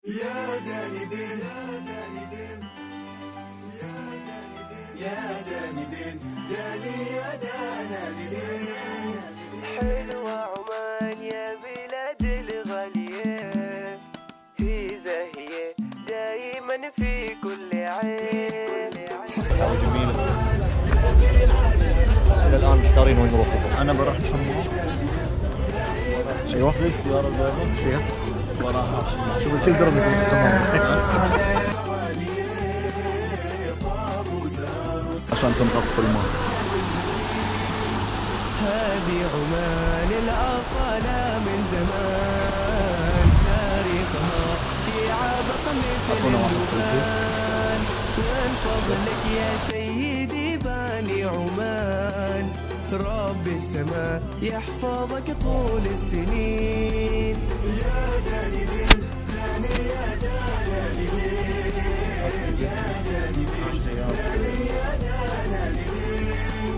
يا داني دين يا داني دين داني يا داني دين. حلوة عمان يا بلاد الغالية، هي زاهية دايما في كل عين. جميلة. إلى الآن محتارين وين نروح. أنا بروح الحمام. أيوه. السيارة البيضاء. فيها. وراها الحمام. شوف الكل درب يكون في الحمام. عشان تنغط الماء. هذه عمان الأصالة من زمان، تاريخها يعبق مثل الوفان. من فضلك يا سيدي باني عمان، رب السماء يحفظك طول السنين. يا داني دين داني يا داني دين يا داني دين داني يا داني دين.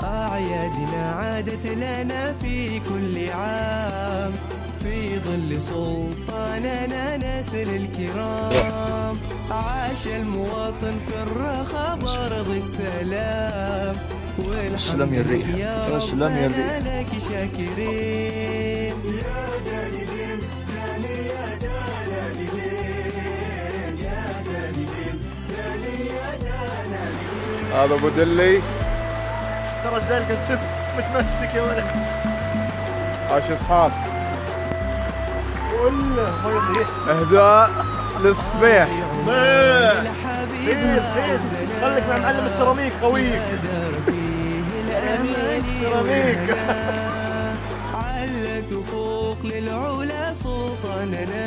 أعيادنا عادت لنا في كل عام، في ظل سلطاننا نسل الكرام. عاش المواطن في الرخاء بأرض السلام، تسلم يا الريح. تسلم يا الريح. لك شاكرين. يا داني دين داني يا داني دين يا داني دين داني يا داني دين. هذا ابو دلي. ترى الزلقه شوف متمسك يا ولد. عاش اصحاب. ولا اهداء للصبيح. فيس خليك مع معلم السيراميك خويك. سيراميك. علك فوق للعلا سلطاننا،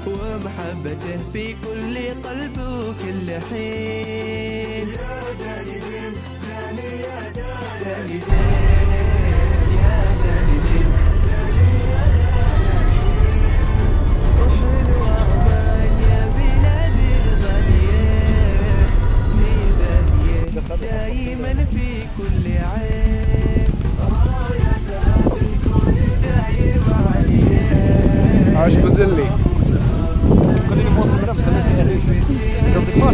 ومحبته في كل قلب وكل حين. يا داني دين داني يا داني دين يا داني دين داني يا داني دين. وحلوة عمان يا بلاد الغالية، ميزانية دايما في كل عين. رايتها في الكون دايما عليا. عاش بدلي. خليني موصل بنفس خليني قصدك ما